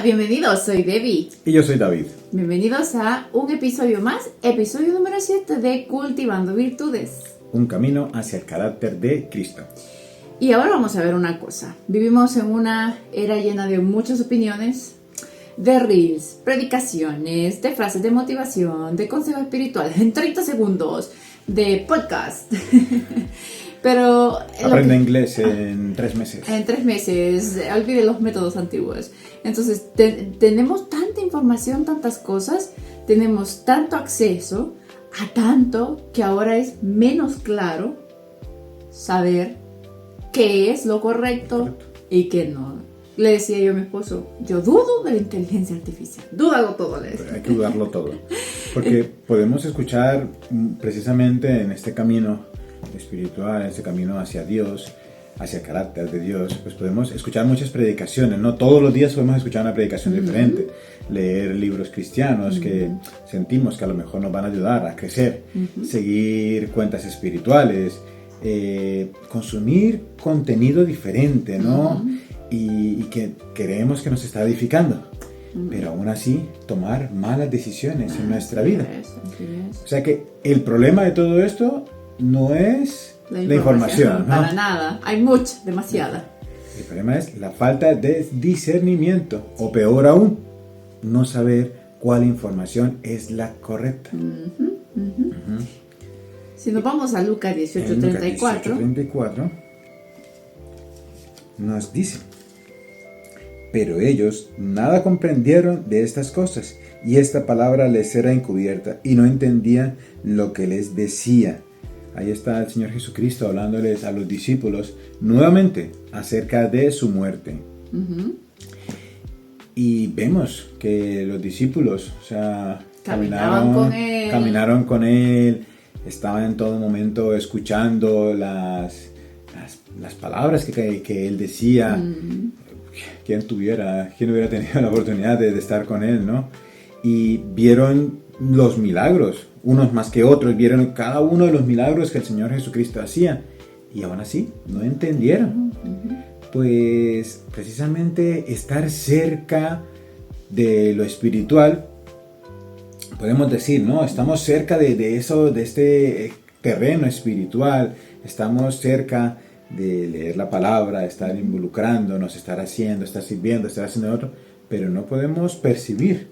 bienvenidos, soy Debbie. Y yo soy David. Bienvenidos a un episodio más, episodio número 7 de Cultivando Virtudes. Un camino hacia el carácter de Cristo. Y ahora vamos a ver una cosa. Vivimos en una era llena de muchas opiniones, de reels, predicaciones, de frases de motivación, de consejos espirituales en 30 segundos, de podcast. Pero aprende inglés en 3 meses. En 3 meses, olvide los métodos antiguos. Entonces, tenemos tanta información, tantas cosas, tenemos tanto acceso a tanto que ahora es menos claro saber qué es lo correcto y qué no. Le decía yo a mi esposo, yo dudo de la inteligencia artificial. Dúdalo todo, le decía. Pero hay que dudarlo todo. Porque podemos escuchar precisamente en este camino espiritual, en este camino hacia Dios, hacia el carácter de Dios, pues podemos escuchar muchas predicaciones, ¿no? Todos los días podemos escuchar una predicación diferente, leer libros cristianos que sentimos que a lo mejor nos van a ayudar a crecer, seguir cuentas espirituales, consumir contenido diferente, ¿no? Y que creemos que nos está edificando, pero aún así tomar malas decisiones en nuestra vida. O sea que el problema de todo esto no es la información, ¿no? Para nada, hay mucha, demasiada. El problema es la falta de discernimiento, o peor aún, no saber cuál información es la correcta. Si nos vamos a Lucas 18:34, nos dice: pero ellos nada comprendieron de estas cosas, y esta palabra les era encubierta, y no entendían lo que les decía. Ahí está el Señor Jesucristo hablándoles a los discípulos nuevamente acerca de su muerte. Y vemos que los discípulos, o sea, caminaron con él, estaban en todo momento escuchando las palabras que él decía. ¿Quién hubiera tenido la oportunidad de estar con él, no? Y vieron los milagros, unos más que otros, vieron cada uno de los milagros que el Señor Jesucristo hacía, y aún así no entendieron. Pues precisamente estar cerca de lo espiritual, podemos decir, ¿no? Estamos cerca de eso, de este terreno espiritual, estamos cerca de leer la palabra, estar involucrándonos, estar haciendo, estar sirviendo, estar haciendo otro, pero no podemos percibir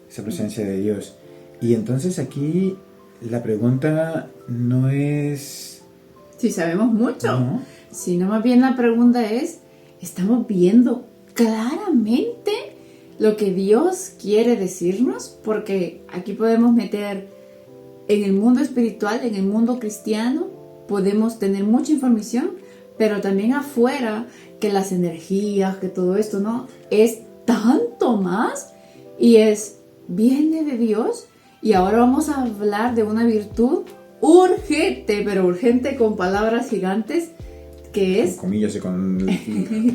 esa presencia de Dios. Y entonces aquí la pregunta no es si sabemos mucho, sino más bien la pregunta es, ¿estamos viendo claramente lo que Dios quiere decirnos? Porque aquí podemos meter en el mundo espiritual, en el mundo cristiano, podemos tener mucha información, pero también afuera, que las energías, que todo esto, ¿no? Es tanto más, y viene de Dios. Y ahora vamos a hablar de una virtud urgente, pero urgente con palabras gigantes, que es... Con comillas y con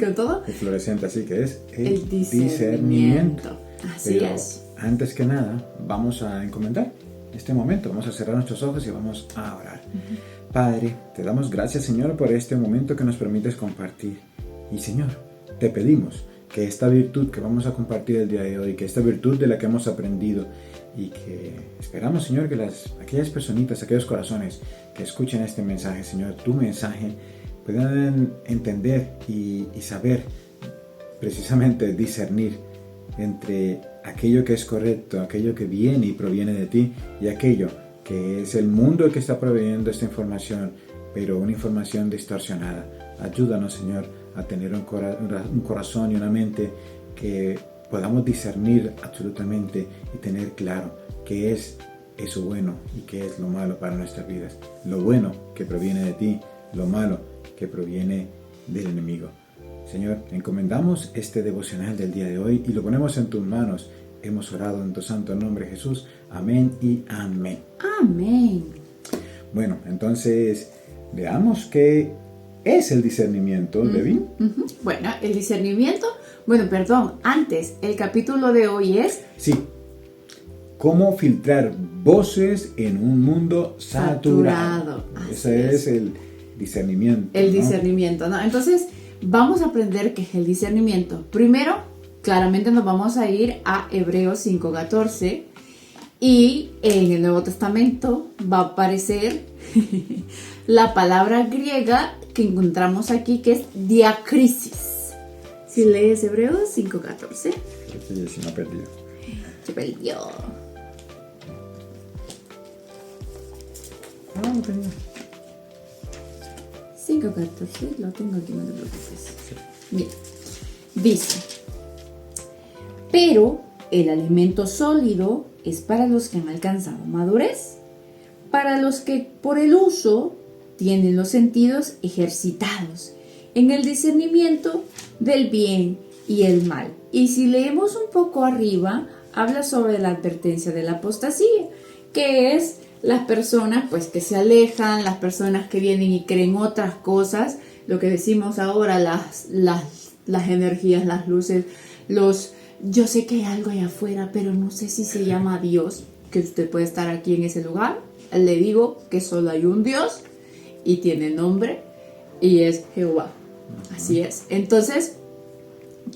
con todo. El fluorescente, así que es el discernimiento. Así pero es. Antes que nada, vamos a encomendar este momento. Vamos a cerrar nuestros ojos y vamos a orar. Padre, te damos gracias, Señor, por este momento que nos permites compartir. Y, Señor, te pedimos que esta virtud que vamos a compartir el día de hoy, que esta virtud de la que hemos aprendido, y que esperamos, Señor, que aquellas personitas, aquellos corazones que escuchen este mensaje, Señor, tu mensaje, puedan entender y saber, precisamente discernir entre aquello que es correcto, aquello que viene y proviene de ti, y aquello que es el mundo el que está proveyendo esta información, pero una información distorsionada. Ayúdanos, Señor, a tener un corazón y una mente que podamos discernir absolutamente y tener claro qué es eso bueno y qué es lo malo para nuestras vidas. Lo bueno que proviene de ti, lo malo que proviene del enemigo. Señor, encomendamos este devocional del día de hoy y lo ponemos en tus manos. Hemos orado en tu santo nombre, Jesús. Amén y amén. Amén. Bueno, entonces veamos qué es el discernimiento, Debbie. Bueno, el discernimiento, antes, el capítulo de hoy es... Sí. ¿Cómo filtrar voces en un mundo saturado? Ese es el discernimiento. El discernimiento, ¿no? Entonces, vamos a aprender qué es el discernimiento. Primero, claramente nos vamos a ir a Hebreos 5:14 y en el Nuevo Testamento va a aparecer la palabra griega que encontramos aquí, que es diacrisis. Si lees Hebreos 5:14. Creo que ya se me ha perdido. Se perdió. Ah, lo tenía. 5:14, lo tengo aquí, no te preocupes. Bien, dice: pero el alimento sólido es para los que han alcanzado madurez, para los que por el uso tienen los sentidos ejercitados en el discernimiento del bien y el mal. Y si leemos un poco arriba, habla sobre la advertencia de la apostasía, que es las personas pues que se alejan, las personas que vienen y creen otras cosas, lo que decimos ahora, las energías, las luces, yo sé que hay algo allá afuera, pero no sé si se llama Dios, que usted puede estar aquí en ese lugar. Le digo que solo hay un Dios y tiene nombre y es Jehová. Así es. Entonces,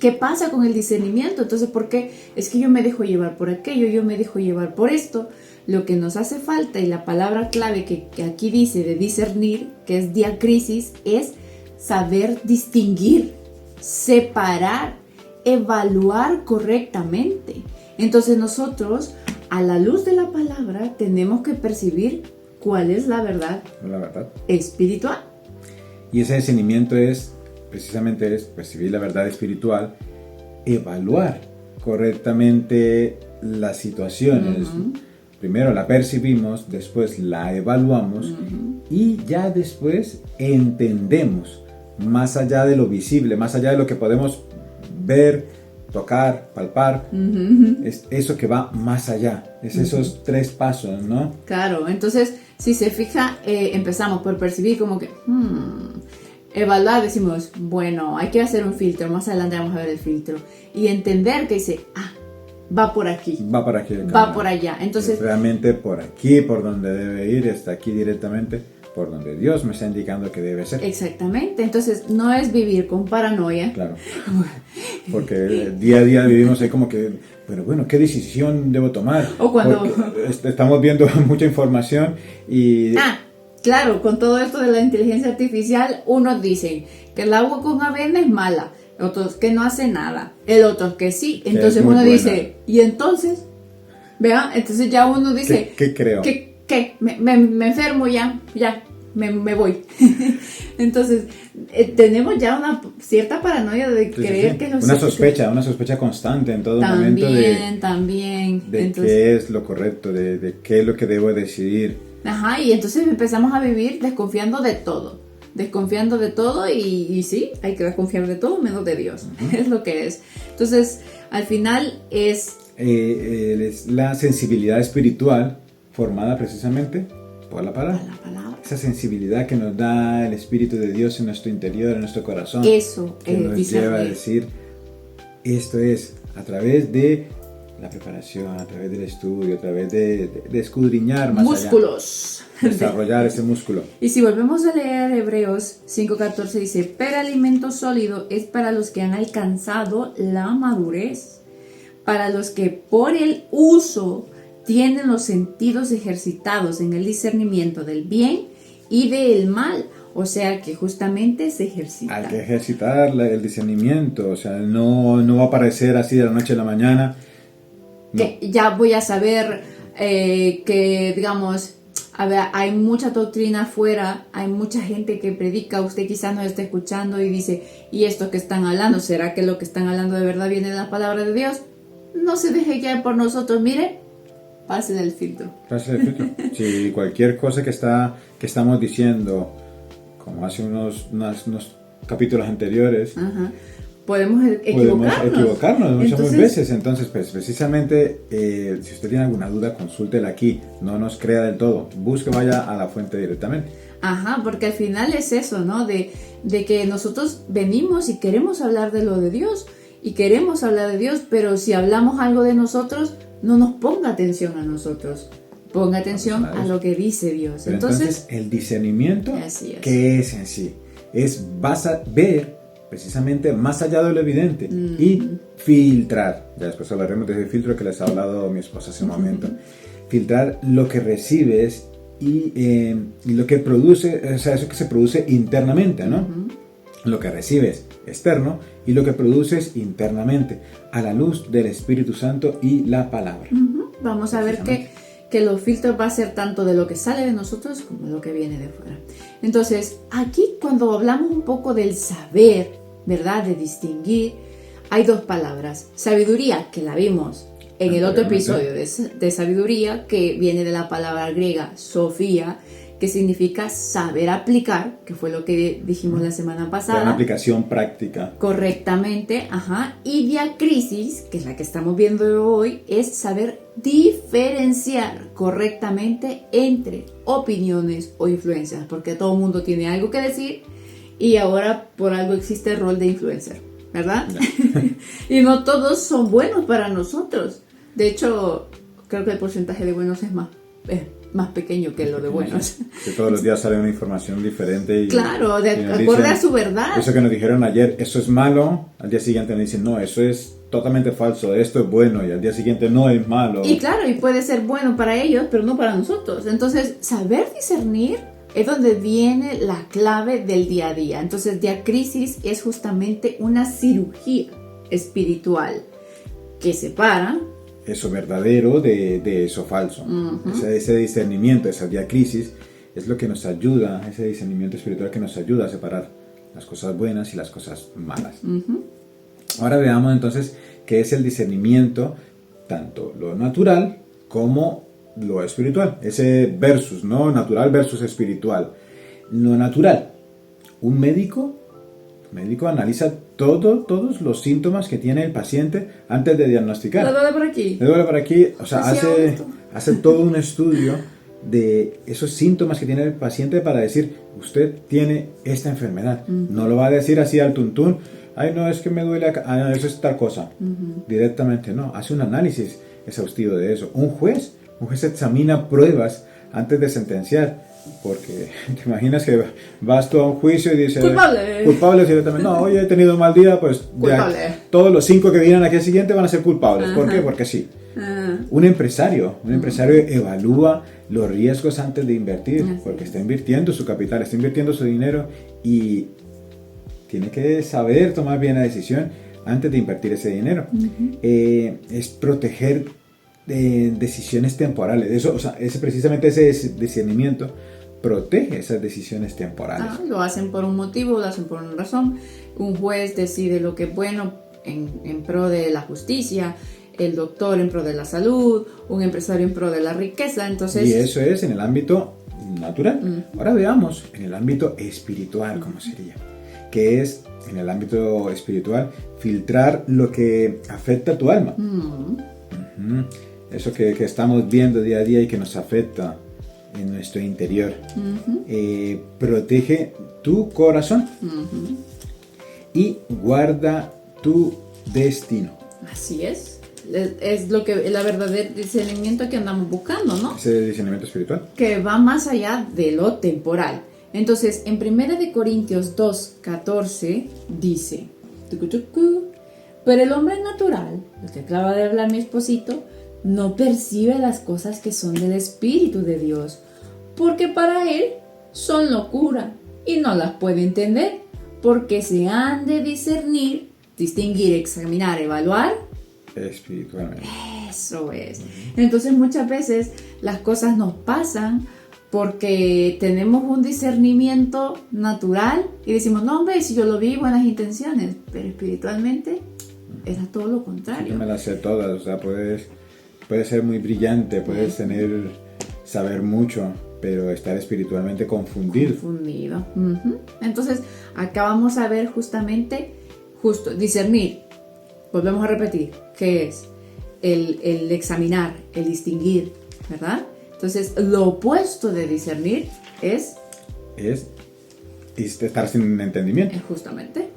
¿qué pasa con el discernimiento? Entonces, ¿por qué? Es que yo me dejo llevar por aquello, yo me dejo llevar por esto. Lo que nos hace falta, y la palabra clave que aquí dice de discernir, que es diacrisis, es saber distinguir, separar, evaluar correctamente. Entonces nosotros, a la luz de la palabra, tenemos que percibir cuál es la verdad espiritual. Y ese discernimiento es percibir la verdad espiritual, evaluar correctamente las situaciones. Primero la percibimos, después la evaluamos y ya después entendemos más allá de lo visible, más allá de lo que podemos ver, tocar, palpar, es eso que va más allá, es esos 3 pasos, ¿no? Claro, entonces si se fija, empezamos por percibir como que, evaluar, decimos, bueno, hay que hacer un filtro, más adelante vamos a ver el filtro, y entender que dice, va por aquí. Va por aquí. Va por allá. Entonces, es realmente por aquí, por donde debe ir, está aquí directamente, por donde Dios me está indicando que debe ser. Exactamente. Entonces, no es vivir con paranoia. Claro. Porque día a día vivimos ahí como que, pero bueno, ¿qué decisión debo tomar? O cuando... Porque estamos viendo mucha información y... Claro, con todo esto de la inteligencia artificial, unos dicen que el agua con avena es mala, otros que no hace nada, el otro que sí. Entonces uno dice, ¿y entonces? ¿Vean? Entonces ya uno dice, ¿Qué creo? ¿Qué? Me enfermo ya, me voy. Entonces tenemos ya una cierta paranoia de creer que una sospecha constante en todo momento también de entonces, qué es lo correcto, de qué es lo que debo decidir. Ajá, y entonces empezamos a vivir desconfiando de todo y sí, hay que desconfiar de todo menos de Dios. Es lo que es. Entonces, al final es la sensibilidad espiritual formada precisamente por la palabra. Esa sensibilidad que nos da el Espíritu de Dios en nuestro interior, en nuestro corazón. Eso que nos lleva a decir, esto es a través de la preparación, a través del estudio, a través de escudriñar más músculos. Allá, desarrollar ese músculo. Y si volvemos a leer Hebreos 5:14 dice, pero alimento sólido es para los que han alcanzado la madurez, para los que por el uso tienen los sentidos ejercitados en el discernimiento del bien y del mal. O sea que justamente se ejercita. Hay que ejercitar el discernimiento, o sea, no va a aparecer así de la noche a la mañana. No. Que ya voy a saber que, digamos, a ver, hay mucha doctrina afuera, hay mucha gente que predica, usted quizás nos está escuchando y dice, ¿y esto que están hablando? ¿Será que lo que están hablando de verdad viene de la palabra de Dios? No se deje guiar por nosotros, mire, pase del filtro. Si cualquier cosa que estamos diciendo, como hace unos capítulos anteriores, podemos equivocarnos muchas veces. Entonces, pues precisamente, si usted tiene alguna duda, consúltela aquí. No nos crea del todo. Busque, vaya a la fuente directamente. Porque al final es eso, ¿no? De que nosotros venimos y queremos hablar de lo de Dios. Y queremos hablar de Dios, pero si hablamos algo de nosotros, no nos ponga atención a nosotros. Ponga atención a lo que dice Dios. Entonces, el discernimiento, ¿qué es en sí? Vas a ver precisamente más allá de lo evidente y filtrar. Ya después hablaremos de ese filtro que les ha hablado mi esposa hace un momento. Filtrar lo que recibes y lo que produce, o sea, eso que se produce internamente, ¿no? Lo que recibes externo y lo que produces internamente, a la luz del Espíritu Santo y la palabra. Vamos a ver que los filtros va a ser tanto de lo que sale de nosotros como de lo que viene de fuera. Entonces, aquí cuando hablamos un poco del saber, ¿verdad? De distinguir, hay dos palabras. Sabiduría, que la vimos en el otro episodio de sabiduría, que viene de la palabra griega Sofía, que significa saber aplicar, que fue lo que dijimos la semana pasada. Una aplicación práctica. Correctamente, Y diacrisis, que es la que estamos viendo hoy, es saber diferenciar correctamente entre opiniones o influencias, porque todo el mundo tiene algo que decir y ahora por algo existe el rol de influencer, ¿verdad? Y no todos son buenos para nosotros. De hecho, creo que el porcentaje de buenos es más pequeño que lo de buenos. Que todos los días sale una información diferente. Y, claro, de acorde a su verdad. Eso que nos dijeron ayer, eso es malo, al día siguiente nos dicen, no, eso es totalmente falso, esto es bueno, y al día siguiente no es malo. Y claro, y puede ser bueno para ellos, pero no para nosotros. Entonces, saber discernir es donde viene la clave del día a día. Entonces, diacrisis es justamente una cirugía espiritual que separa eso verdadero de eso falso. Ese discernimiento, esa diacrisis, es lo que nos ayuda, ese discernimiento espiritual que nos ayuda a separar las cosas buenas y las cosas malas. Ahora veamos entonces qué es el discernimiento, tanto lo natural como lo espiritual. Ese versus, ¿no? Natural versus espiritual. Lo natural, un médico analiza todos los síntomas que tiene el paciente antes de diagnosticar. ¿Le duele por aquí? Le duele por aquí, o sea, hace todo un estudio de esos síntomas que tiene el paciente para decir, usted tiene esta enfermedad. No lo va a decir así al tuntún, ay no, es que me duele acá, eso es tal cosa. Directamente no, hace un análisis exhaustivo de eso. Un juez examina pruebas antes de sentenciar. Porque te imaginas que vas tú a un juicio y dices culpable directamente. No, hoy he tenido un mal día, pues todos los 5 que vienen aquí al siguiente van a ser culpables. ¿Por qué? Porque sí. Un empresario evalúa los riesgos antes de invertir, porque está invirtiendo su capital, está invirtiendo su dinero y tiene que saber tomar bien la decisión antes de invertir ese dinero. Es proteger decisiones temporales. Eso, o sea, precisamente ese discernimiento protege esas decisiones temporales. Lo hacen por un motivo, lo hacen por una razón. Un juez decide lo que es bueno en pro de la justicia, el doctor en pro de la salud, un empresario en pro de la riqueza. Entonces, y eso es en el ámbito natural. Ahora veamos en el ámbito espiritual cómo sería. Que es en el ámbito espiritual filtrar lo que afecta a tu alma. Eso que estamos viendo día a día y que nos afecta en nuestro interior. Protege tu corazón y guarda tu destino. Así es. Es lo que la verdadero discernimiento que andamos buscando, ¿no? Ese discernimiento espiritual. Que va más allá de lo temporal. Entonces, en 1 Corintios 2:14 dice, pero el hombre natural, lo que acaba de hablar mi esposito, no percibe las cosas que son del Espíritu de Dios, porque para él son locura y no las puede entender, porque se han de discernir, distinguir, examinar, evaluar espiritualmente. Eso es. Entonces muchas veces las cosas nos pasan porque tenemos un discernimiento natural y decimos, no hombre, si yo lo vi, buenas intenciones, pero espiritualmente era todo lo contrario. Yo me las sé todas, o sea, puedes ser muy brillante, puedes saber mucho, pero estar espiritualmente confundido. Entonces, acá vamos a ver justamente, discernir. Volvemos a repetir, ¿qué es? El examinar, el distinguir, ¿verdad? Entonces, lo opuesto de discernir es estar sin entendimiento. Justamente.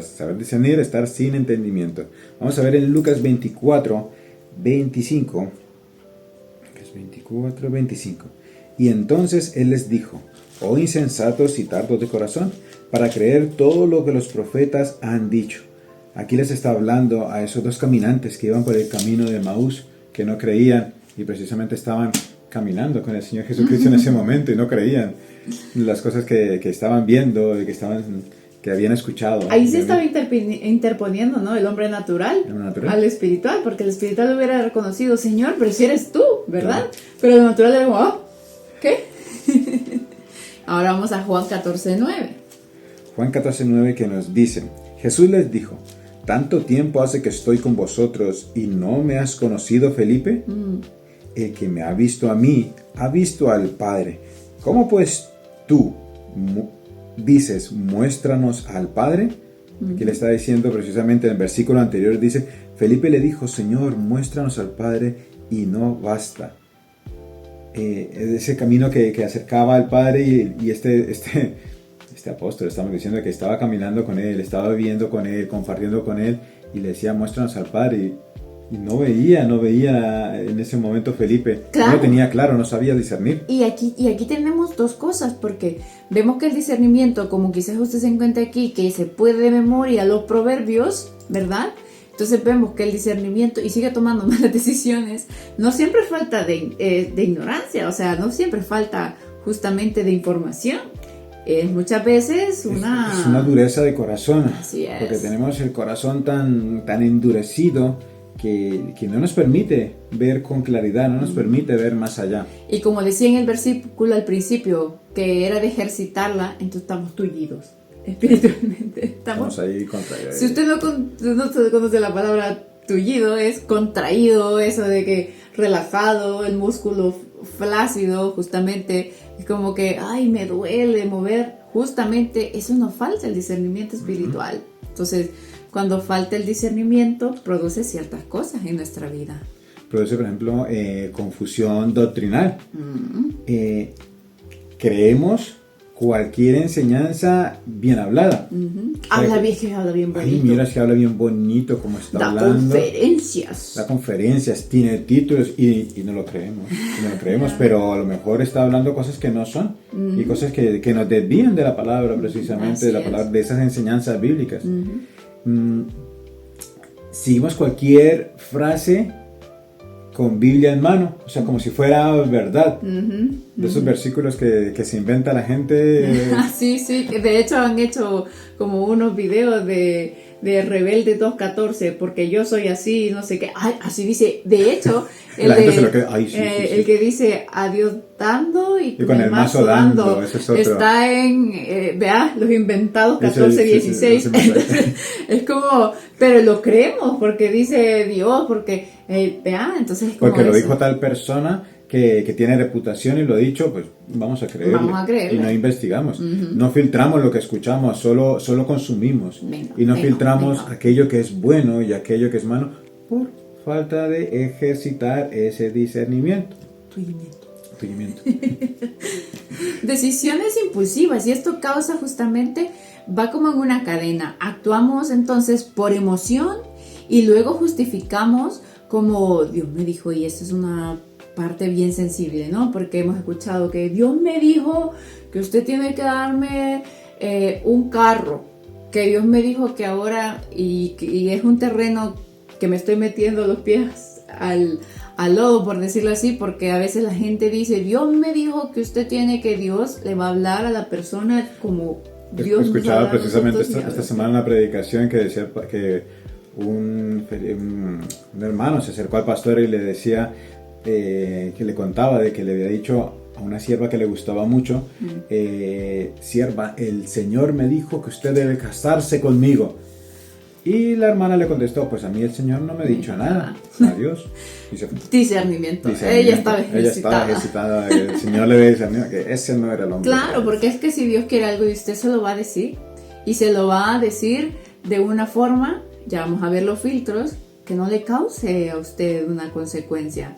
Saber discernir, estar sin entendimiento. Vamos a ver en Lucas 24:25. Y entonces él les dijo, oh insensatos y tardos de corazón, para creer todo lo que los profetas han dicho. Aquí les está hablando a esos dos caminantes que iban por el camino de Emaús, que no creían y precisamente estaban caminando con el Señor Jesucristo en ese momento y no creían las cosas que estaban viendo y que habían escuchado. Ahí se estaba interponiendo, ¿no? El hombre natural al espiritual, porque el espiritual hubiera reconocido, Señor, pero si eres tú, ¿verdad? Claro. Pero el natural era como, oh, ¿qué? Ahora vamos a Juan 14:9. Juan 14:9 que nos dice, Jesús les dijo, ¿tanto tiempo hace que estoy con vosotros y no me has conocido, Felipe? El que me ha visto a mí, ha visto al Padre. ¿Cómo pues tú dices, muéstranos al Padre? Aquí le está diciendo precisamente en el versículo anterior, dice, Felipe le dijo, Señor, muéstranos al Padre y no basta. Ese camino que acercaba al Padre y este apóstol, estamos diciendo que estaba caminando con él, estaba viviendo con él, compartiendo con él y le decía, muéstranos al Padre. Y no veía en ese momento Felipe, claro. No lo tenía claro, no sabía discernir. Y aquí tenemos dos cosas, porque vemos que el discernimiento, como quizás usted se encuentra aquí, que se puede de memoria los proverbios, ¿verdad? Entonces vemos que el discernimiento, y sigue tomando malas decisiones, no siempre falta de ignorancia, o sea, no siempre falta justamente de información. Es muchas veces es una dureza de corazón. Así es. Porque tenemos el corazón tan endurecido que no nos permite ver con claridad, no nos permite ver más allá. Y como decía en el versículo al principio, que era de ejercitarla, entonces estamos tullidos espiritualmente. Estamos ahí contraídos. Si usted no conoce la palabra tullido, es contraído, eso de que relajado, el músculo flácido, justamente, es como que, ay, me duele mover, justamente eso nos falta el discernimiento espiritual. Entonces, cuando falta el discernimiento, produce ciertas cosas en nuestra vida. Produce, por ejemplo, confusión doctrinal. Creemos cualquier enseñanza bien hablada. Habla bien bonito. Ay, mira, si habla bien bonito, como está hablando. Da conferencias, tiene títulos y no lo creemos. Pero a lo mejor está hablando cosas que no son. Y cosas que nos desvían de la palabra, precisamente, de esas enseñanzas bíblicas. Seguimos cualquier frase con Biblia en mano, o sea, como si fuera verdad. De esos versículos que se inventa la gente. Sí, de hecho han hecho como unos videos de Rebelde 2.14, porque yo soy así, no sé qué. Ay, así dice, de hecho, el que dice a Dios dando y con el mazo dando, está en, los inventados 14:16. Es como, pero lo creemos porque dice Dios, porque, entonces es como porque lo dijo tal persona que tiene reputación y lo ha dicho, pues vamos a creerle. Y no investigamos. No filtramos lo que escuchamos, solo consumimos. Filtramos aquello que es bueno y aquello que es malo por falta de ejercitar ese discernimiento. Tuyimiento. Decisiones impulsivas, y esto causa justamente, va como en una cadena. Actuamos entonces por emoción y luego justificamos como Dios me dijo, y esto es una parte bien sensible, ¿no? Porque hemos escuchado que Dios me dijo que usted tiene que darme un carro, que Dios me dijo que ahora, y es un terreno que me estoy metiendo los pies al lodo, por decirlo así, porque a veces la gente dice, Dios me dijo que usted tiene que, Dios le va a hablar a la persona como Dios. Escuchaba precisamente esta semana una predicación que decía que un hermano se acercó al pastor y le decía, que le contaba de que le había dicho a una sierva que le gustaba mucho, sierva, el Señor me dijo que usted debe casarse conmigo. Y la hermana le contestó, pues a mí el Señor no me ha dicho nada. Adiós. Discernimiento. Ella estaba ejercitada. El Señor le dice que ese no era el hombre. Claro, porque es que si Dios quiere algo y usted se lo va a decir, y se lo va a decir de una forma, ya vamos a ver los filtros, que no le cause a usted una consecuencia.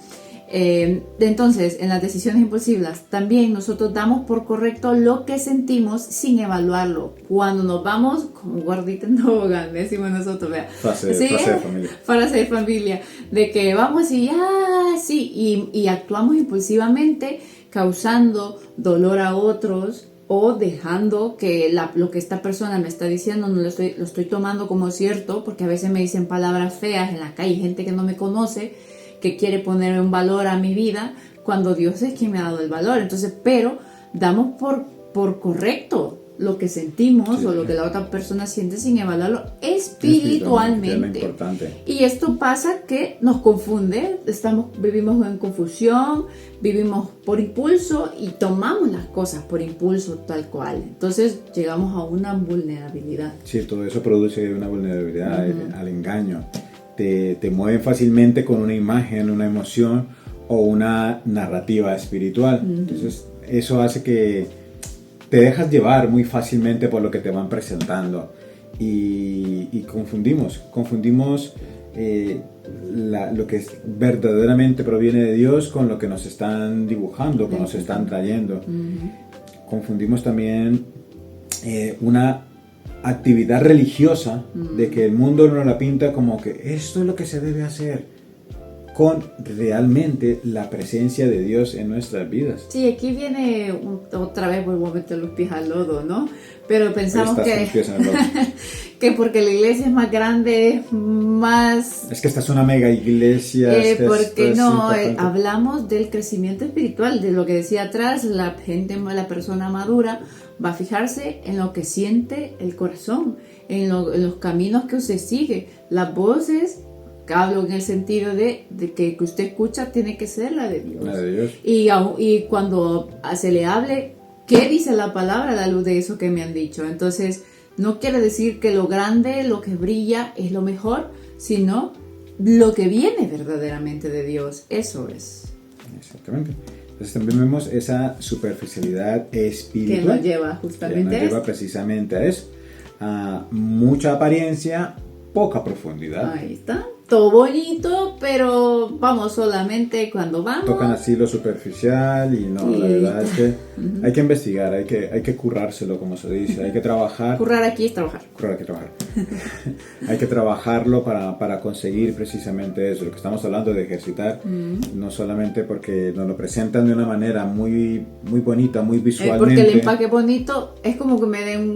Entonces, en las decisiones impulsivas, también nosotros damos por correcto lo que sentimos sin evaluarlo. Cuando nos vamos como guardita en tobogán, decimos nosotros, vea. Frase de familia. De que vamos y y actuamos impulsivamente, causando dolor a otros o dejando que lo que esta persona me está diciendo no lo estoy tomando como cierto, porque a veces me dicen palabras feas en la calle, gente que no me conoce, que quiere poner un valor a mi vida, cuando Dios es quien me ha dado el valor. Entonces, pero damos por correcto lo que sentimos o lo que la otra persona siente sin evaluarlo espiritualmente. Y esto pasa que nos confunde, vivimos en confusión, vivimos por impulso y tomamos las cosas por impulso tal cual. Entonces llegamos a una vulnerabilidad. Sí, todo eso produce una vulnerabilidad al engaño. Te mueven fácilmente con una imagen, una emoción o una narrativa espiritual. Entonces eso hace que te dejas llevar muy fácilmente por lo que te van presentando y confundimos lo que verdaderamente proviene de Dios con lo que nos están dibujando, con lo que nos están trayendo. Confundimos también una actividad religiosa de que el mundo nos la pinta como que esto es lo que se debe hacer, con realmente la presencia de Dios en nuestras vidas. Sí, aquí viene otra vez, vuelvo a meter los pies al lodo, ¿no? Pero pensamos que porque la iglesia es más grande, más... Es que esta es una mega iglesia. Porque no, hablamos del crecimiento espiritual, de lo que decía atrás, la persona madura va a fijarse en lo que siente el corazón, en los caminos que usted sigue, las voces. Hablo en el sentido de que usted escucha tiene que ser la de Dios. La de Dios. Y cuando se le hable, ¿qué dice la palabra a la luz de eso que me han dicho? Entonces, no quiere decir que lo grande, lo que brilla es lo mejor, sino lo que viene verdaderamente de Dios. Eso es. Exactamente. Entonces también vemos esa superficialidad espiritual. Que nos lleva justamente a lleva precisamente a eso. A mucha apariencia, poca profundidad. Ahí está. Todo bonito, pero vamos solamente cuando vamos. Tocan así lo superficial y no, la verdad es que hay que investigar, hay que currárselo, como se dice, hay que trabajar. Currar aquí es trabajar. Currar aquí es trabajar. Hay que trabajarlo para conseguir precisamente eso, lo que estamos hablando de ejercitar, no solamente porque nos lo presentan de una manera muy, muy bonita, muy visualmente. Porque el empaque bonito es como que me den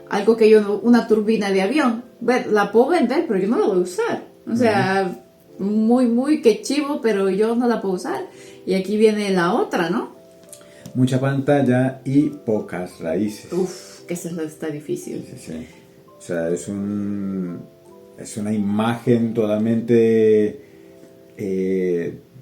algo que una turbina de avión. La puedo vender, pero yo no la voy a usar. O sea, muy que chivo, pero yo no la puedo usar. Y aquí viene la otra, ¿no? Mucha pantalla y pocas raíces. Uf, que eso está difícil. Sí. O sea, es una imagen totalmente...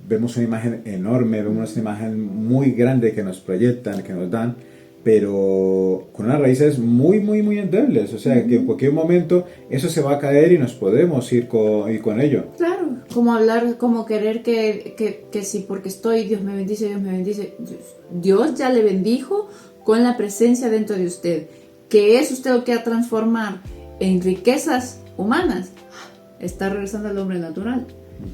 vemos una imagen enorme, vemos una imagen muy grande que nos proyectan, que nos dan, pero con unas raíces muy, muy, muy endebles. O sea, que en cualquier momento eso se va a caer y nos podemos ir con ello. Claro, como hablar, como querer que sí, porque Dios me bendice, Dios me bendice. Dios ya le bendijo con la presencia dentro de usted. ¿Qué es usted lo que va a transformar en riquezas humanas? Está regresando al hombre natural.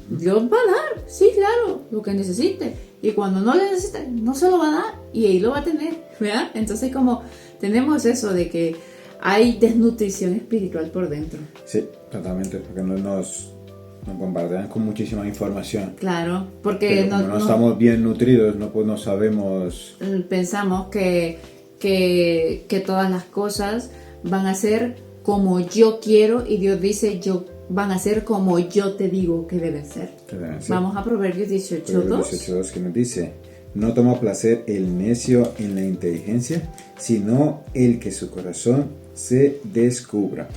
Dios va a dar, sí, claro, lo que necesite. Y cuando no le necesite, no se lo va a dar y ahí lo va a tener, ¿verdad? Entonces, como tenemos eso de que hay desnutrición espiritual por dentro. Sí, totalmente, porque nos bombardean con muchísima información. Claro, porque no estamos bien nutridos, no sabemos. Pensamos que todas las cosas van a ser como yo quiero, y Dios dice van a ser como yo te digo que deben ser. Vamos a Proverbios 18:2. 18:2, que nos dice: no toma placer el necio en la inteligencia, sino el que su corazón se descubra.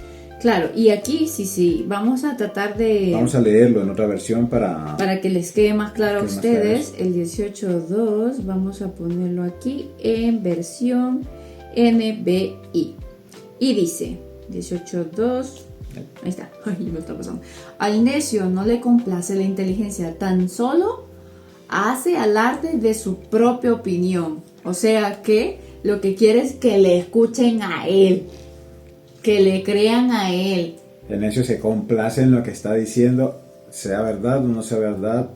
Claro, y aquí sí, vamos a tratar de... Vamos a leerlo en otra versión para que les quede más claro a ustedes. El 18:2, vamos a ponerlo aquí en versión NBI. Y dice, 18:2... Ahí está, me está pasando. Al necio no le complace la inteligencia, tan solo hace alarde de su propia opinión. O sea que lo que quiere es que le escuchen a él, que le crean a él. El necio se complace en lo que está diciendo, sea verdad o no sea verdad.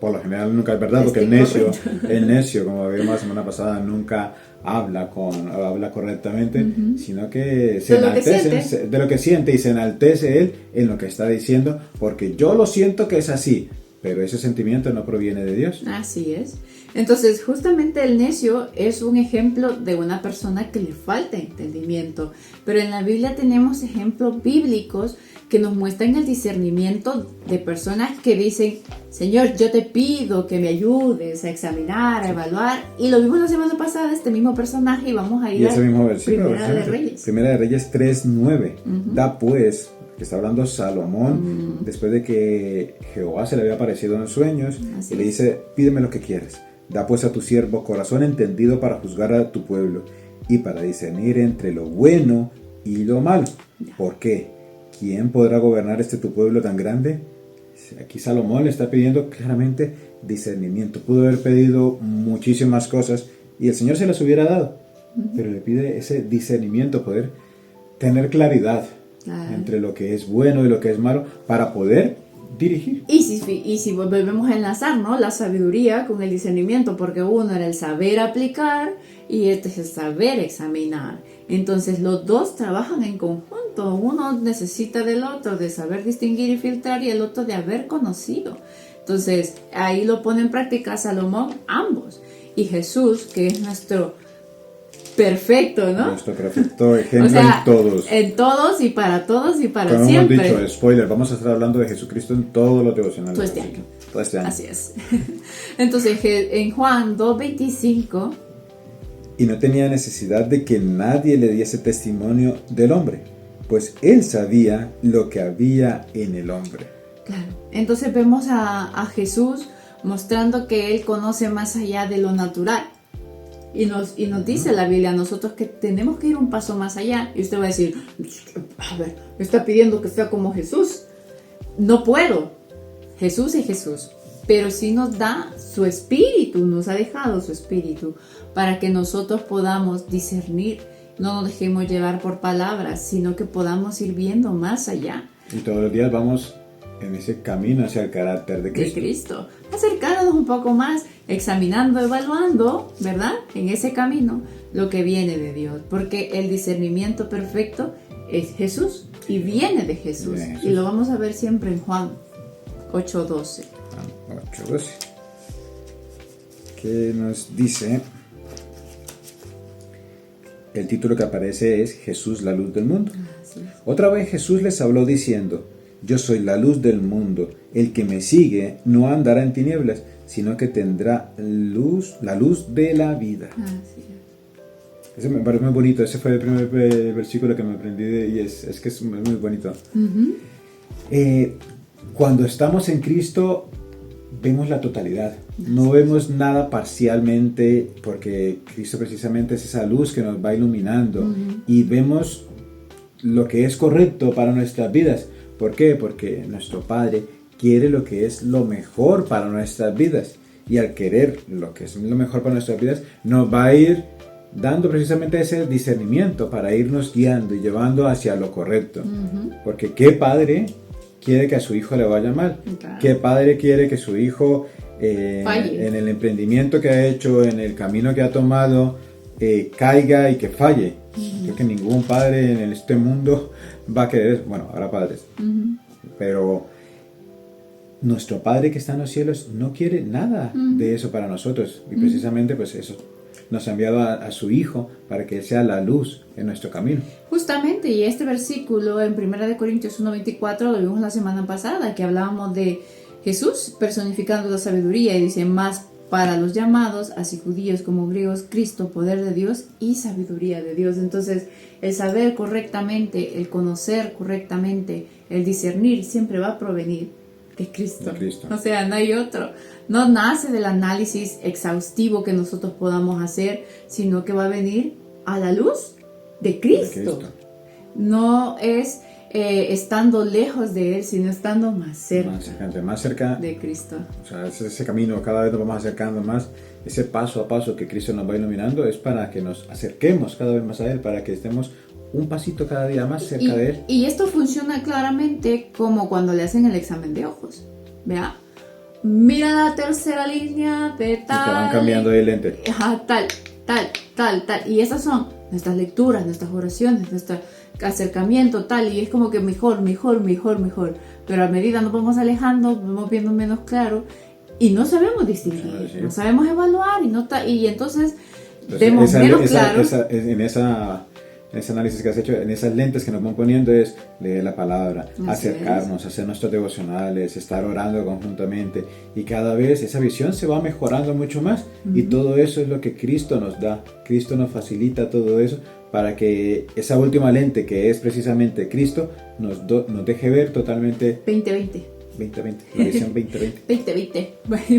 Por lo general nunca es verdad, porque el necio, como vimos la semana pasada, nunca habla correctamente, sino que se enaltece de lo que siente y se enaltece él en lo que está diciendo, porque yo lo siento que es así, pero ese sentimiento no proviene de Dios. Así es. Entonces, justamente el necio es un ejemplo de una persona que le falta entendimiento. Pero en la Biblia tenemos ejemplos bíblicos que nos muestran el discernimiento de personas que dicen, Señor, yo te pido que me ayudes a examinar, a evaluar. Y lo vimos la semana pasada, este mismo personaje, y vamos a ir Y ese mismo versículo, Primera de Reyes. Primera de Reyes 3:9. Da pues, que está hablando Salomón, después de que Jehová se le había aparecido en sueños, Así y le es. dice, pídeme lo que quieras. Da pues a tu siervo corazón entendido para juzgar a tu pueblo y para discernir entre lo bueno y lo malo. ¿Por qué? ¿Quién podrá gobernar tu pueblo tan grande? Aquí Salomón le está pidiendo claramente discernimiento. Pudo haber pedido muchísimas cosas y el Señor se las hubiera dado, pero le pide ese discernimiento, poder tener claridad entre lo que es bueno y lo que es malo para poder dirigir. Y si volvemos a enlazar, ¿no?, la sabiduría con el discernimiento, porque uno era el saber aplicar y este es el saber examinar. Entonces los dos trabajan en conjunto. Uno necesita del otro, de saber distinguir y filtrar, y el otro de haber conocido. Entonces ahí lo pone en práctica Salomón, ambos. Y Jesús, que es nuestro perfecto, ¿no? Nuestro perfecto ejemplo, O sea, en todos. En todos y para Como siempre. hemos dicho, spoiler, vamos a estar hablando de Jesucristo en todos los devocionales. Todo este año. Todo este año. Así es. Entonces, en Juan 2:25... Y no tenía necesidad de que nadie le diese testimonio del hombre, pues él sabía lo que había en el hombre. Claro. Entonces vemos a Jesús mostrando que Él conoce más allá de lo natural. Y nos dice la Biblia a nosotros que tenemos que ir un paso más allá. Y usted va a decir, a ver, me está pidiendo que sea como Jesús. No puedo. Jesús es Jesús. Pero sí nos da su espíritu, nos ha dejado su espíritu para que nosotros podamos discernir. No nos dejemos llevar por palabras, sino que podamos ir viendo más allá. Y todos los días vamos en ese camino hacia el carácter de Cristo. Acercándonos un poco más, examinando, evaluando, ¿verdad? En ese camino lo que viene de Dios. Porque el discernimiento perfecto es Jesús y viene de Jesús. Viene de Jesús. Y lo vamos a ver siempre en Juan 8:12. 8:12. ¿Qué nos dice? El título que aparece es Jesús, la luz del mundo. Así es. Otra vez Jesús les habló diciendo, yo soy la luz del mundo, el que me sigue no andará en tinieblas, sino que tendrá luz, la luz de la vida. Así es. Ese me parece muy bonito, ese fue el primer versículo que me aprendí y es que es muy bonito. Cuando estamos en Cristo vemos la totalidad, no vemos nada parcialmente, porque Cristo precisamente es esa luz que nos va iluminando y vemos lo que es correcto para nuestras vidas. ¿Por qué? Porque nuestro Padre quiere lo que es lo mejor para nuestras vidas, y al querer lo que es lo mejor para nuestras vidas nos va a ir dando precisamente ese discernimiento para irnos guiando y llevando hacia lo correcto. Porque ¿qué padre quiere que a su hijo le vaya mal? Claro. ¿Qué padre quiere que su hijo Falle. en el emprendimiento que ha hecho, en el camino que ha tomado, caiga y que falle? Creo que ningún padre en este mundo va a querer eso. Bueno, habrá padres, pero nuestro Padre que está en los cielos no quiere nada de eso para nosotros, y precisamente pues eso nos ha enviado a su Hijo para que Él sea la luz en nuestro camino. Justamente, y este versículo en 1 Corintios 1:24 lo vimos la semana pasada, que hablábamos de Jesús personificando la sabiduría, y dice, más para los llamados, así judíos como griegos, Cristo, poder de Dios y sabiduría de Dios. Entonces, el saber correctamente, el conocer correctamente, el discernir, siempre va a provenir de Cristo. De Cristo. O sea, no hay otro. No nace del análisis exhaustivo que nosotros podamos hacer, sino que va a venir a la luz de Cristo. No es estando lejos de Él, sino estando más cerca. Más cerca de Cristo. O sea, ese camino, cada vez nos vamos acercando más. Ese paso a paso que Cristo nos va iluminando es para que nos acerquemos cada vez más a Él, para que estemos un pasito cada día más cerca de Él. Y esto funciona claramente como cuando le hacen el examen de ojos. Vea, mira la tercera línea de tal. Y te van cambiando de lente. Ajá, tal. Y esas son nuestras lecturas, nuestras oraciones, acercamiento, tal, y es como que mejor. Pero a medida nos vamos alejando, vamos viendo menos claro y no sabemos distinguir, Sí. no sabemos evaluar y entonces vemos menos claro. En ese análisis que has hecho, en esas lentes que nos van poniendo es leer la palabra, Así acercarnos, hacer nuestros devocionales, estar orando conjuntamente y cada vez esa visión se va mejorando mucho más y todo eso es lo que Cristo nos da. Cristo nos facilita todo eso para que esa última lente que es precisamente Cristo nos deje ver totalmente 2020, la visión 2020. 2020,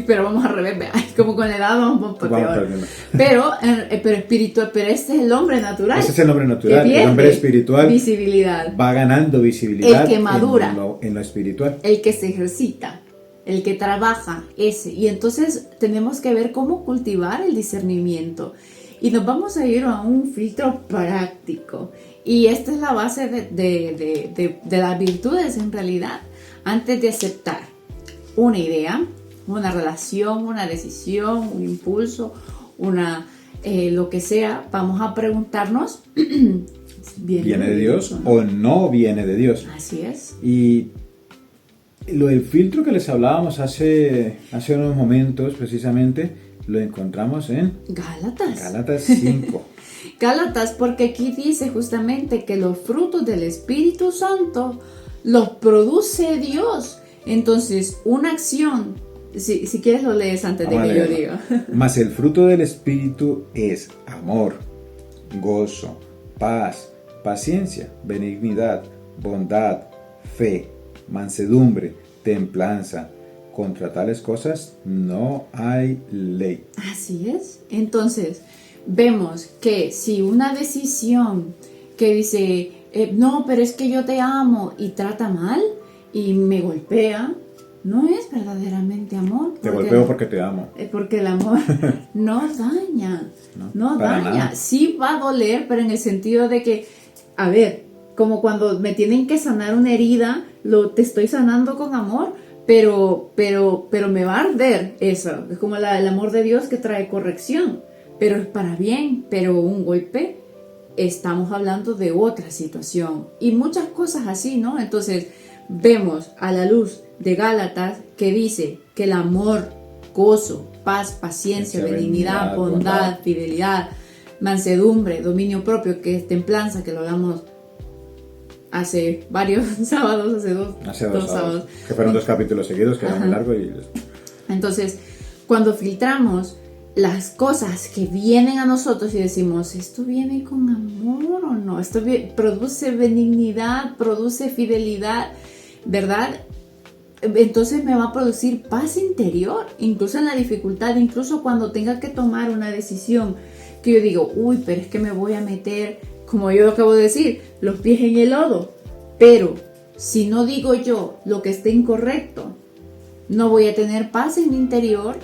pero vamos al revés, ¿verdad? Como con la edad vamos por peor. Pero espiritual, pero este es el hombre natural. Ese es el hombre natural, el hombre espiritual visibilidad. va ganando visibilidad el que madura, en lo espiritual. El que se ejercita, el que trabaja, ese. Y entonces tenemos que ver cómo cultivar el discernimiento. Y nos vamos a ir a un filtro práctico. Y esta es la base de las virtudes en realidad. Antes de aceptar una idea, una relación, una decisión, un impulso, lo que sea, vamos a preguntarnos, ¿viene de Dios o no viene de Dios? Así es. Y lo del filtro que les hablábamos hace unos momentos, precisamente, lo encontramos en Gálatas 5. Gálatas, porque aquí dice justamente que los frutos del Espíritu Santo los produce Dios. Entonces, una acción, si quieres lo lees antes de que yo diga. Mas el fruto del Espíritu es amor, gozo, paz, paciencia, benignidad, bondad, fe, mansedumbre, templanza. Contra tales cosas no hay ley. Así es. Entonces, vemos que si una decisión que dice, no, pero es que yo te amo y trata mal y me golpea, no es verdaderamente amor. Te golpeo porque te amo. Porque el amor no daña, no daña. Nada. Sí va a doler, pero en el sentido de que, a ver, como cuando me tienen que sanar una herida, te estoy sanando con amor, pero me va a arder eso. Es como el amor de Dios que trae corrección, pero es para bien. Pero un golpe, estamos hablando de otra situación y muchas cosas así, ¿no? Entonces vemos a la luz de Gálatas que dice que el amor, gozo, paz, paciencia, benignidad, bondad, fidelidad, mansedumbre, dominio propio, que es templanza, que lo hablamos hace varios sábados, hace dos sábados. Que fueron 2 capítulos seguidos, que era muy largo. Entonces, cuando filtramos las cosas que vienen a nosotros y decimos, ¿esto viene con amor o no? Esto produce benignidad, produce fidelidad, ¿verdad? Entonces me va a producir paz interior, incluso en la dificultad, incluso cuando tenga que tomar una decisión que yo digo, uy, pero es que me voy a meter, como yo acabo de decir, los pies en el lodo. Pero si no digo yo lo que esté incorrecto, no voy a tener paz en mi interior,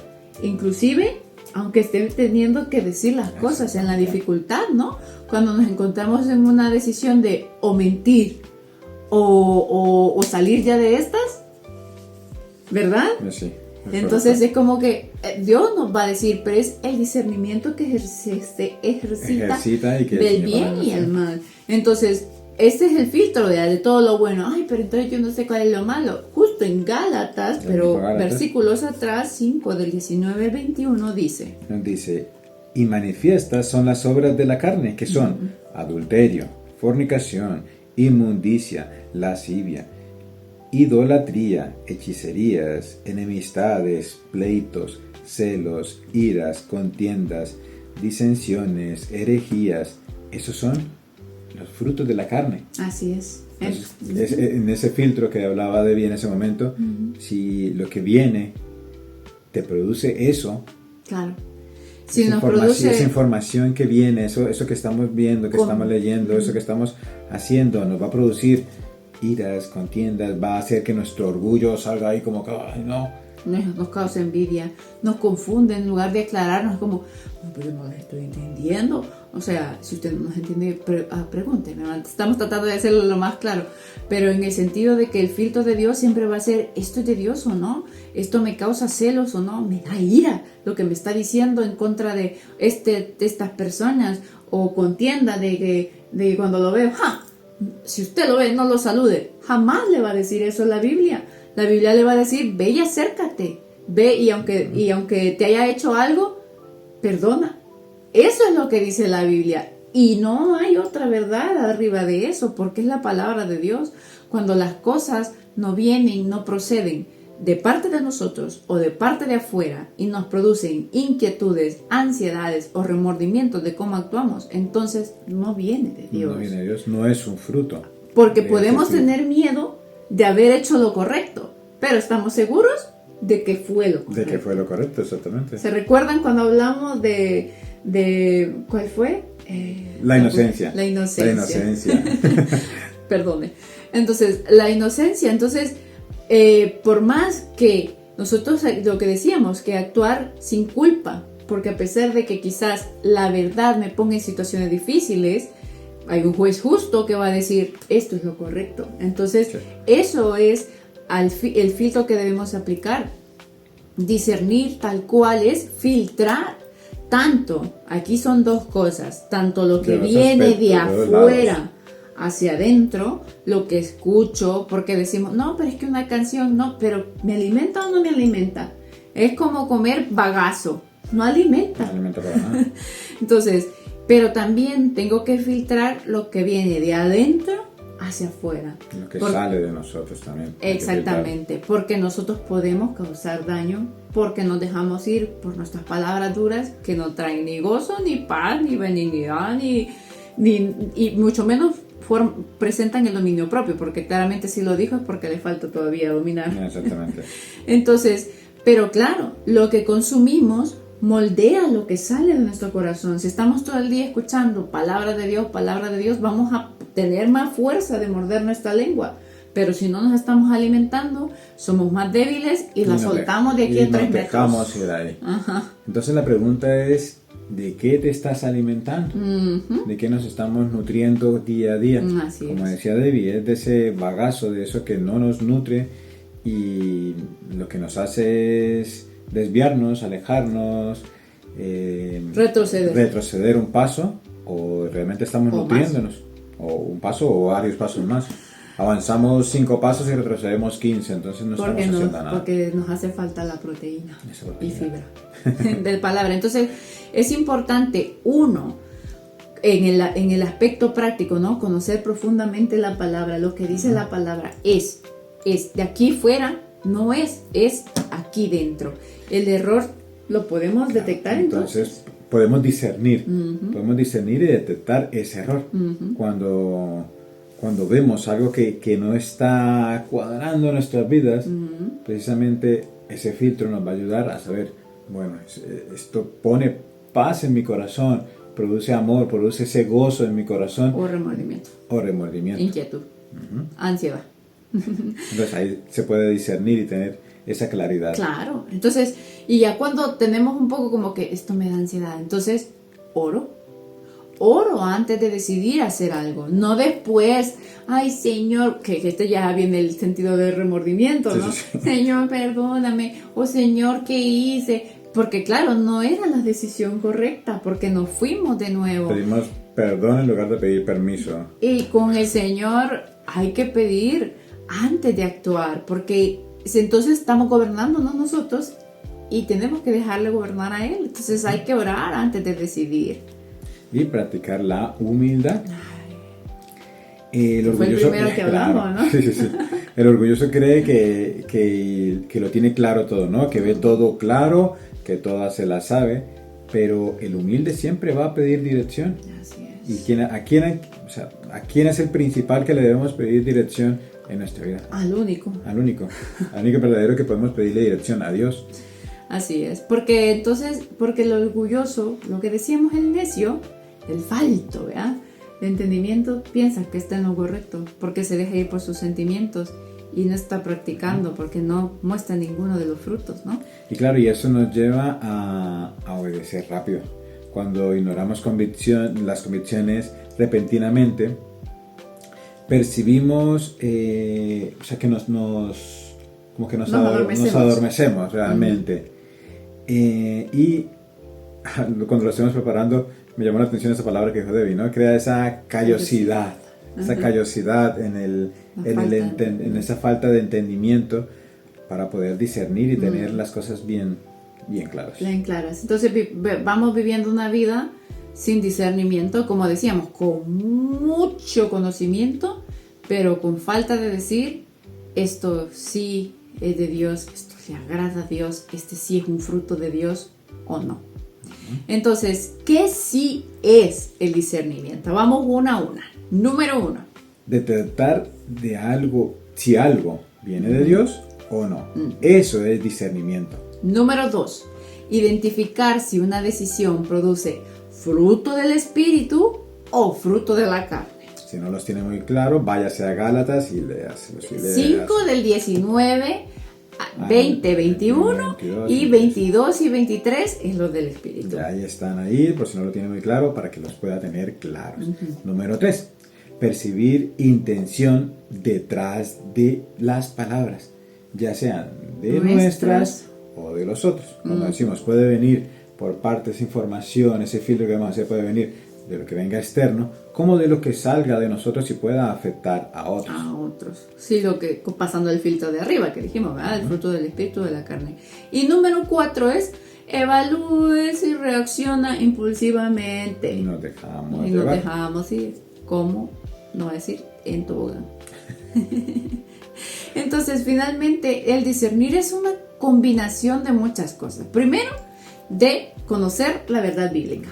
inclusive aunque esté teniendo que decir las cosas en la dificultad, ¿no? Cuando nos encontramos en una decisión de o mentir o salir ya de estas, ¿verdad? Sí. Entonces es como que Dios nos va a decir, pero es el discernimiento que se ejercita y que del bien y el mal. Entonces, este es el filtro de todo lo bueno. Ay, pero entonces yo no sé cuál es lo malo. Justo en Gálatas, pero versículos atrás, 5 del 19 al 21, dice, y manifiestas son las obras de la carne, que son adulterio, fornicación, inmundicia, lascivia, idolatría, hechicerías, enemistades, pleitos, celos, iras, contiendas, disensiones, herejías. Esos son los frutos de la carne. Así es. Entonces, en ese filtro que hablaba de bien en ese momento, si lo que viene te produce eso, claro. Si nos produce esa información que viene, eso que estamos viendo, que estamos leyendo, eso que estamos haciendo, nos va a producir iras, contiendas, va a hacer que nuestro orgullo salga ahí como que, ay, no. Nos causa envidia, nos confunde en lugar de aclararnos, como, pero no lo estoy entendiendo. O sea, si usted no nos entiende, pregúnteme. Estamos tratando de hacerlo lo más claro, pero en el sentido de que el filtro de Dios siempre va a ser, ¿esto es de Dios o no? ¿Esto me causa celos o no? ¿Me da ira lo que me está diciendo en contra de estas personas? O contienda de cuando lo veo, ¡ja! si usted lo ve, no lo salude. Jamás le va a decir eso la Biblia. La Biblia le va a decir, ve y acércate. Ve y aunque te haya hecho algo, perdona. Eso es lo que dice la Biblia. Y no hay otra verdad arriba de eso, porque es la palabra de Dios. Cuando las cosas no vienen, no proceden de parte de nosotros o de parte de afuera y nos producen inquietudes, ansiedades o remordimientos de cómo actuamos, entonces no viene de Dios. No viene de Dios, no es un fruto. Porque podemos tener miedo de haber hecho lo correcto, pero estamos seguros de que fue lo correcto. De que fue lo correcto, exactamente. ¿Se recuerdan cuando hablamos de ¿cuál fue? La inocencia. La inocencia. Perdone. Entonces, la inocencia. Entonces, por más que nosotros, lo que decíamos, que actuar sin culpa, porque a pesar de que quizás la verdad me ponga en situaciones difíciles, hay un juez justo que va a decir, esto es lo correcto. Entonces, sí. Eso es el filtro que debemos aplicar. Discernir tal cual es filtrar. Tanto, aquí son dos cosas, tanto lo que viene de afuera hacia adentro, lo que escucho, porque decimos, no, pero es que una canción, no, pero ¿me alimenta o no me alimenta? Es como comer bagazo, no alimenta. No alimenta para nada. Entonces, pero también tengo que filtrar lo que viene de adentro hacia afuera. Lo que sale de nosotros también. Exactamente, porque nosotros podemos causar daño, porque nos dejamos ir por nuestras palabras duras que no traen ni gozo, ni paz, ni benignidad, y mucho menos presentan el dominio propio, porque claramente si lo dijo es porque le falta todavía dominar. Exactamente. Entonces, pero claro, lo que consumimos moldea lo que sale de nuestro corazón. Si estamos todo el día escuchando palabra de Dios, vamos a tener más fuerza de morder nuestra lengua. Pero si no nos estamos alimentando, somos más débiles y la soltamos de aquí a 3 metros. Dejamos ir ahí. Ajá. Entonces la pregunta es, ¿de qué te estás alimentando? Uh-huh. ¿De qué nos estamos nutriendo día a día? Así Como es. decía Debbie, es de ese bagazo, de eso que no nos nutre y lo que nos hace es desviarnos, alejarnos, retroceder un paso, o realmente estamos nutriéndonos, o un paso o varios pasos más. Avanzamos 5 pasos y retrocedemos 15, entonces no estamos haciendo nada. Porque nos hace falta la proteína y fibra de palabra. Entonces es importante, uno, en el aspecto práctico, ¿no? Conocer profundamente la palabra, lo que dice la palabra es de aquí fuera, no es aquí dentro. El error lo podemos detectar entonces. Podemos discernir, uh-huh. Podemos discernir y detectar ese error. Uh-huh. Cuando vemos algo que no está cuadrando en nuestras vidas, uh-huh. precisamente ese filtro nos va a ayudar a saber, bueno, esto pone paz en mi corazón, produce amor, produce ese gozo en mi corazón. O remordimiento. Inquietud. Uh-huh. Ansiedad. Entonces ahí se puede discernir y tener esa claridad. Claro, entonces, y ya cuando tenemos un poco como que esto me da ansiedad, entonces oro antes de decidir hacer algo, no después, ay Señor, que este ya viene el sentido de remordimiento, ¿no? Sí. Señor, perdóname, o Señor, ¿qué hice? Porque claro, no era la decisión correcta, porque nos fuimos de nuevo. Pedimos perdón en lugar de pedir permiso. Y con el Señor hay que pedir antes de actuar, porque entonces estamos gobernándonos nosotros y tenemos que dejarle gobernar a Él. Entonces hay que orar antes de decidir. Y practicar la humildad. El orgulloso, fue el primero que hablamos, ¿no? Sí. El orgulloso cree que lo tiene claro todo, ¿no? Que ve todo claro, que toda se la sabe, pero el humilde siempre va a pedir dirección. Así es. ¿Y a quién es el principal que le debemos pedir dirección en nuestra vida? Al único verdadero que podemos pedirle dirección, a Dios. Así es, porque el orgulloso, lo que decíamos, el necio, el falto, ¿verdad? De entendimiento, piensa que está en lo correcto, porque se deja ir por sus sentimientos y no está practicando, porque no muestra ninguno de los frutos, ¿no? Y claro, y eso nos lleva a obedecer rápido. Cuando ignoramos las convicciones repentinamente, percibimos, que nos adormecemos realmente. Uh-huh. Y cuando lo estemos preparando, me llamó la atención esa palabra que dijo Debbie, ¿no? Crea esa callosidad esa callosidad, en esa falta de entendimiento para poder discernir y tener las cosas bien claras. Bien claras. Entonces vamos viviendo una vida sin discernimiento, como decíamos, con mucho conocimiento, pero con falta de decir, esto sí es de Dios, esto le agrada a Dios, este sí es un fruto de Dios o no. Entonces, ¿qué sí es el discernimiento? Vamos una a una. Número 1. Detectar de algo, si algo viene de Dios o no. Eso es discernimiento. Número 2. Identificar si una decisión produce fruto del espíritu o fruto de la carne. Si no los tiene muy claro, váyase a Gálatas y léase. 5 del 19, 20, 21 y 22 y 23 es lo del espíritu. Ya ahí están ahí, por si no lo tiene muy claro, para que los pueda tener claros. Número 3. Percibir intención detrás de las palabras, ya sean de nuestras o de los otros. Como decimos, puede venir por parte de esa información, ese filtro que vamos a hacer puede venir de lo que venga externo, como de lo que salga de nosotros y pueda afectar a otros. Sí, lo que pasando el filtro de arriba que dijimos, ¿verdad? El fruto del espíritu de la carne. Y número 4 es evalúe si reacciona impulsivamente. Y nos dejamos ir. ¿Cómo? No decir en tobogán. Entonces, finalmente, el discernir es una combinación de muchas cosas. Primero, de conocer la verdad bíblica.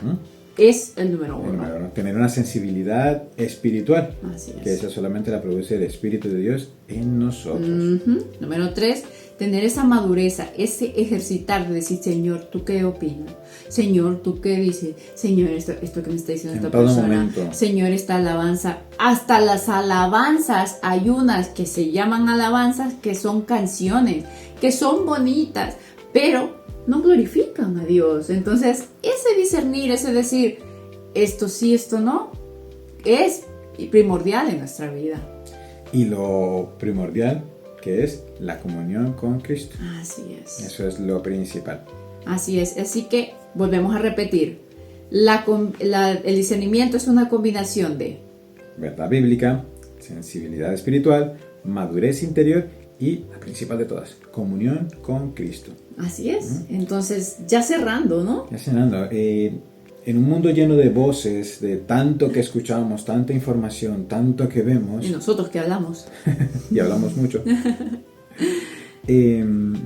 Es el número 1. Tener una sensibilidad espiritual. Así es. Que esa solamente la produce el Espíritu de Dios en nosotros. Número 3, tener esa madurez, ese ejercitar de decir, Señor, ¿tú qué opinas? Señor, ¿tú qué dices? Señor, esto que me está diciendo esta persona. Momento. Señor, esta alabanza. Hasta las alabanzas, hay unas que se llaman alabanzas, que son canciones, que son bonitas, pero no glorifican a Dios. Entonces, ese discernir, ese decir, esto sí, esto no, es primordial en nuestra vida. Y lo primordial, que es la comunión con Cristo. Así es. Eso es lo principal. Así es. Así que, volvemos a repetir, el discernimiento es una combinación de verdad bíblica, sensibilidad espiritual, madurez interior y, la principal de todas, comunión con Cristo. Así es. Entonces, ya cerrando, ¿no? Ya cerrando. En un mundo lleno de voces, de tanto que escuchamos, tanta información, tanto que vemos. Y nosotros que hablamos. Y hablamos mucho.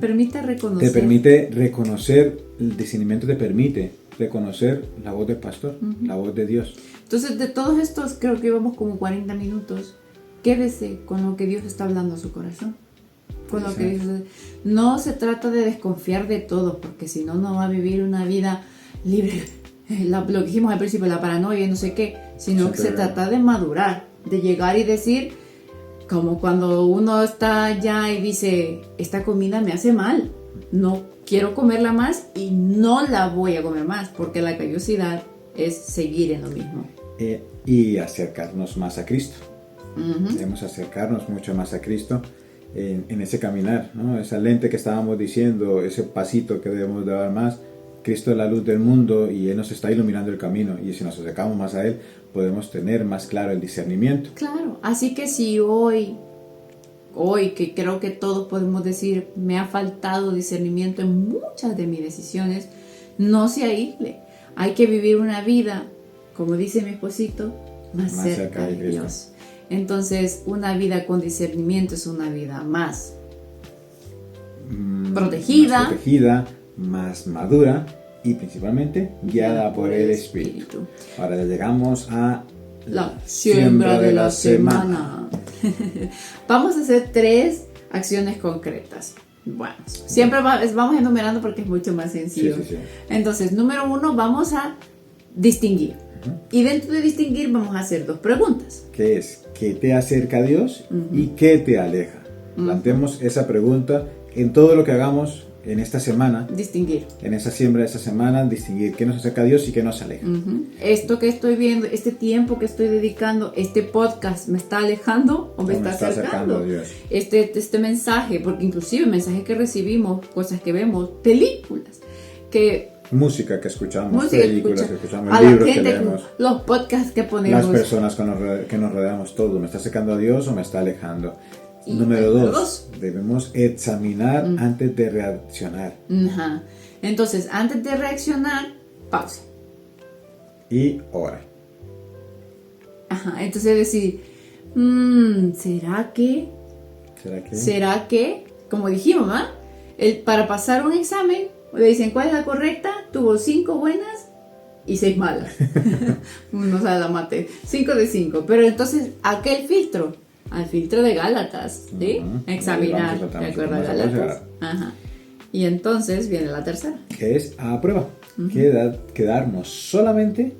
Permite reconocer. Te permite reconocer, el discernimiento te permite reconocer la voz del pastor, la voz de Dios. Entonces, de todos estos, creo que llevamos como 40 minutos. Quédese con lo que Dios está hablando a su corazón. Con lo que dice. No se trata de desconfiar de todo, porque si no, no va a vivir una vida libre. Lo que dijimos al principio, la paranoia y no sé qué, sino que se trata de madurar, de llegar y decir, como cuando uno está allá y dice, esta comida me hace mal, no quiero comerla más y no la voy a comer más, porque la callosidad es seguir en lo mismo. Y acercarnos más a Cristo. Debemos acercarnos mucho más a Cristo en ese caminar, ¿no? Esa lente que estábamos diciendo, ese pasito que debemos de dar más. Cristo es la luz del mundo y Él nos está iluminando el camino, y si nos acercamos más a Él podemos tener más claro el discernimiento. Claro, así que si hoy que creo que todos podemos decir me ha faltado discernimiento en muchas de mis decisiones, no se aísle, hay que vivir una vida, como dice mi esposito, más cerca de Dios. Entonces, una vida con discernimiento es una vida más protegida, más madura y principalmente guiada por el Espíritu. Ahora llegamos a la siembra de la semana. Vamos a hacer 3 acciones concretas. Bueno, siempre vamos enumerando porque es mucho más sencillo. Sí. Entonces, número 1, vamos a distinguir. Y dentro de distinguir vamos a hacer 2 preguntas. ¿Qué es? ¿Qué te acerca a Dios y qué te aleja? Planteemos esa pregunta en todo lo que hagamos en esta semana. Distinguir. En esa siembra de esta semana, distinguir qué nos acerca a Dios y qué nos aleja. Esto que estoy viendo, este tiempo que estoy dedicando, este podcast, ¿me está alejando o me está acercando a Dios? Este mensaje, porque inclusive mensajes que recibimos, cosas que vemos, películas, que música que escuchamos, Música películas escucha, que escuchamos, a la libros que gente, leemos, los podcasts que ponemos. las personas que nos rodeamos, todo. ¿Me está acercando a Dios o me está alejando? Y Número número 2, debemos examinar antes de reaccionar. Ajá. Entonces, antes de reaccionar, pausa. Y ora. Ajá. Entonces decir, ¿será que? ¿Será que? Como dijimos, ¿ah? Para pasar un examen, le dicen cuál es la correcta, tuvo 5 buenas y 6 malas. No sabe la mate. 5 de 5. Pero entonces, ¿a qué el filtro? Al filtro de Gálatas, ¿sí? Examinar, ¿de acuerdo a Gálatas? Ajá. Y entonces viene la tercera. Que es a prueba. Quedarnos solamente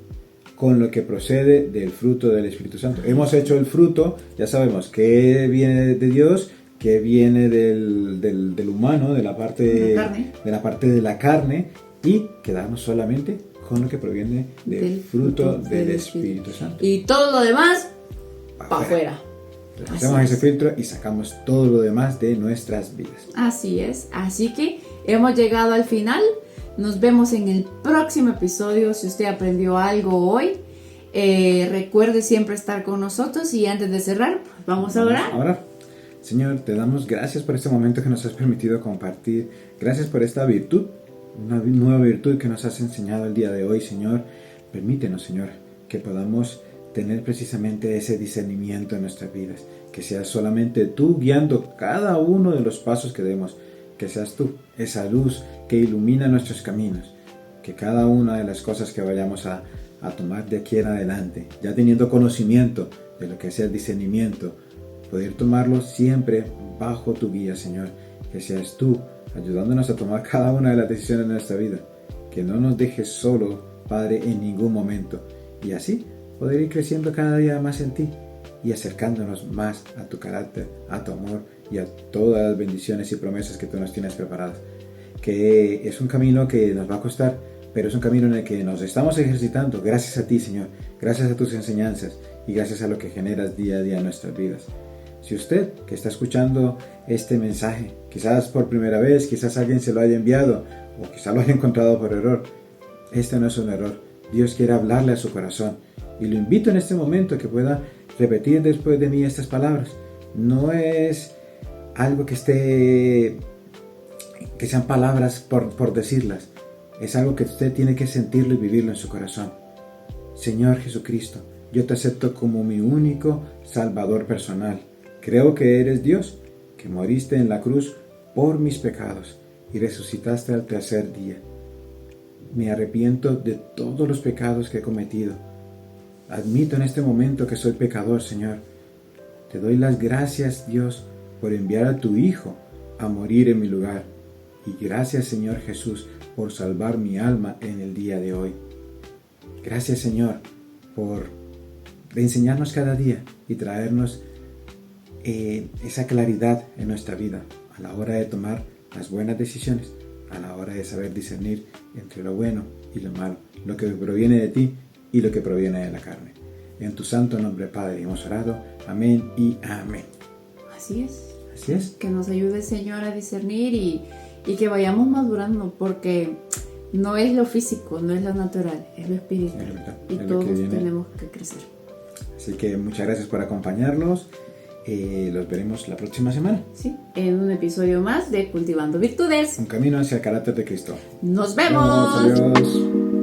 con lo que procede del fruto del Espíritu Santo. Hemos hecho el fruto, ya sabemos qué viene de Dios, qué viene del humano, de la parte de la carne, y quedarnos solamente con lo que proviene del fruto del Espíritu Santo. Y todo lo demás, para afuera. Hacemos ese filtro y sacamos todo lo demás de nuestras vidas. Así es. Así que hemos llegado al final. Nos vemos en el próximo episodio. Si usted aprendió algo hoy, recuerde siempre estar con nosotros. Y antes de cerrar, vamos a orar. Señor, te damos gracias por este momento que nos has permitido compartir. Gracias por esta virtud, una nueva virtud que nos has enseñado el día de hoy, Señor. Permítenos, Señor, que podamos tener precisamente ese discernimiento en nuestras vidas, que seas solamente tú guiando cada uno de los pasos que demos, que seas tú esa luz que ilumina nuestros caminos, que cada una de las cosas que vayamos a tomar de aquí en adelante, ya teniendo conocimiento de lo que es el discernimiento, poder tomarlo siempre bajo tu guía, Señor, que seas tú ayudándonos a tomar cada una de las decisiones de nuestra vida, que no nos dejes solo, Padre, en ningún momento, y así poder ir creciendo cada día más en ti y acercándonos más a tu carácter, a tu amor y a todas las bendiciones y promesas que tú nos tienes preparadas. Que es un camino que nos va a costar, pero es un camino en el que nos estamos ejercitando gracias a ti, Señor, gracias a tus enseñanzas y gracias a lo que generas día a día en nuestras vidas. Si usted que está escuchando este mensaje, quizás por primera vez, quizás alguien se lo haya enviado o quizás lo haya encontrado por error, este no es un error. Dios quiere hablarle a su corazón. Y lo invito en este momento a que pueda repetir después de mí estas palabras. No es algo que sean palabras por decirlas. Es algo que usted tiene que sentirlo y vivirlo en su corazón. Señor Jesucristo, yo te acepto como mi único Salvador personal. Creo que eres Dios, que moriste en la cruz por mis pecados y resucitaste al tercer día. Me arrepiento de todos los pecados que he cometido. Admito en este momento que soy pecador, Señor. Te doy las gracias, Dios, por enviar a tu Hijo a morir en mi lugar. Y gracias, Señor Jesús, por salvar mi alma en el día de hoy. Gracias, Señor, por enseñarnos cada día y traernos esa claridad en nuestra vida a la hora de tomar las buenas decisiones, a la hora de saber discernir entre lo bueno y lo malo, lo que proviene de ti y lo que proviene de la carne. En tu santo nombre, Padre, hemos orado. Amén y amén. Así es. Así es. Que nos ayude, Señor, a discernir y que vayamos madurando, porque no es lo físico, no es lo natural, es lo espiritual. Y todos tenemos que crecer. Así que muchas gracias por acompañarnos. Los veremos la próxima semana. Sí, en un episodio más de Cultivando Virtudes. Un camino hacia el carácter de Cristo. ¡Nos vemos! Adiós.